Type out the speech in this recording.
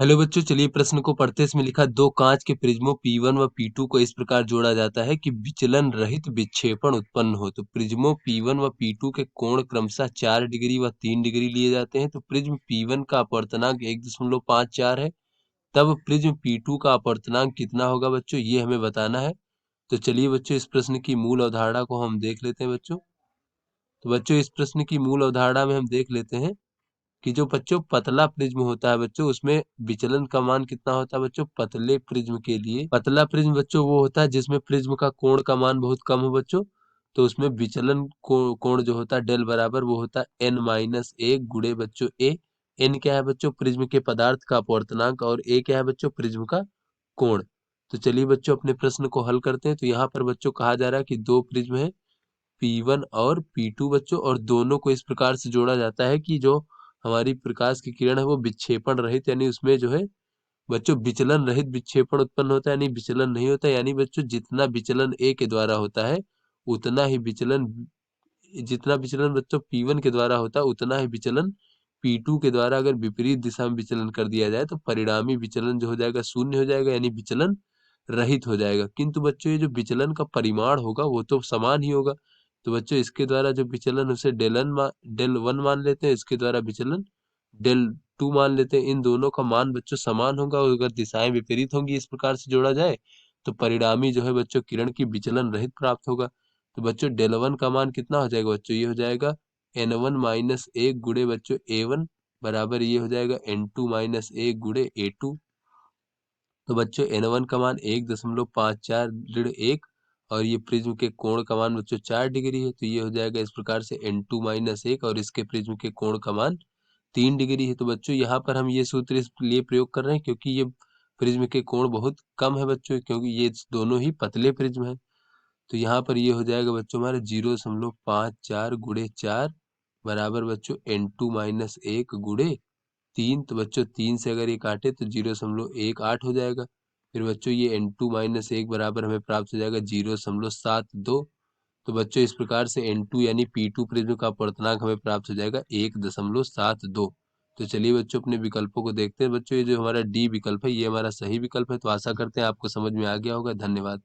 Hello बच्चों, चलिए प्रश्न को पढ़ते। इसमें लिखा दो कांच के प्रिज्मों P1 व P2 को इस प्रकार जोड़ा जाता है कि विचलन रहित विक्षेपण उत्पन्न हो। तो प्रिज्मों P1 व P2 के कोण क्रमशः 4 डिग्री व 3 डिग्री लिए जाते हैं। तो प्रिज्म P1 का अपवर्तनांक 1.54 है, तब प्रिज्म P2 का अपवर्तनांक कितना होगा बच्चों, ये हमें बताना है। तो चलिए बच्चों, इस प्रश्न की मूल अवधारणा को हम देख लेते हैं बच्चों। तो बच्चों, इस प्रश्न की मूल अवधारणा में हम देख लेते हैं कि जो बच्चों पतला प्रिज्म होता है बच्चों, उसमें विचलन का मान कितना होता है बच्चों। पतले प्रिज्म के लिए पतला प्रिज्म बच्चों वो होता है जिसमें प्रिज्म का कोण का मान बहुत कम हो बच्चों। तो उसमें विचलन कोण जो होता है डेल बराबर वो होता है n-1 गुणे बच्चों ए। n क्या है बच्चों, प्रिज्म के पदार्थ का अपवर्तनांक, और a क्या है बच्चों, प्रिज्म का कोण। तो चलिए बच्चों, अपने प्रश्न को हल करते हैं। तो यहाँ पर बच्चों कहा जा रहा है कि दो प्रिज्म है P1 और P2 बच्चों, और दोनों को इस प्रकार से जोड़ा जाता है कि जो हमारी प्रकाश की किरण है वो विक्षेपण रहित, यानी उसमें जो है बच्चों विचलन रहित विक्षेपण उत्पन्न होता है, यानी विचलन नहीं होता। यानी बच्चों जितना विचलन A के द्वारा होता है उतना ही विचलन, जितना विचलन बच्चों P1 के द्वारा होता है उतना ही विचलन P2 के द्वारा अगर विपरीत दिशा में विचलन कर दिया जाए तो परिणामी विचलन जो हो जाएगा शून्य हो जाएगा, यानी विचलन रहित हो जाएगा। किंतु बच्चों ये जो विचलन का परिमाण होगा वो तो समान ही होगा। तो बच्चों इसके द्वारा जो विचलन उसे डेल वन मान लेते हैं, इसके द्वारा विचलन डेल टू मान लेते हैं। इन दोनों का मान बच्चों समान होगा, और अगर दिशाएं विपरीत होंगी इस प्रकार से जोड़ा जाए तो परिणामी जो है बच्चों किरण की विचलन रहित प्राप्त होगा। तो बच्चों डेल वन का मान कितना हो जाएगा बच्चों, ये हो जाएगा n1-1 गुणे बच्चों a1 बराबर ये हो जाएगा n2-1 गुणे a2। तो बच्चों n1 का मान 1.54 ऋण 1, और ये प्रिज्म के कोण का मान बच्चों 4 डिग्री है। तो ये हो जाएगा इस प्रकार से n2-1, और इसके प्रिज्म के कोण का मान 3 डिग्री है। तो बच्चों यहाँ पर हम ये सूत्र इसलिए प्रयोग कर रहे हैं क्योंकि ये प्रिज्म के कोण बहुत कम है बच्चों, क्योंकि ये दोनों ही पतले प्रिज्म है। तो यहाँ पर ये हो जाएगा बच्चों हमारे 0.54 गुणे 4 बराबर बच्चों n2-1 गुणे 3। तो बच्चों 3 से अगर ये काटे तो 0.18 हो जाएगा। फिर बच्चों ये n2-1 बराबर हमें प्राप्त हो जाएगा 0.72। तो बच्चों इस प्रकार से n2 यानी P2 प्रिज्म का अपवर्तनांक हमें प्राप्त हो जाएगा 1.72। तो चलिए बच्चों, अपने विकल्पों को देखते हैं। बच्चों ये जो हमारा डी विकल्प है ये हमारा सही विकल्प है। तो आशा करते हैं आपको समझ में आ गया होगा। धन्यवाद।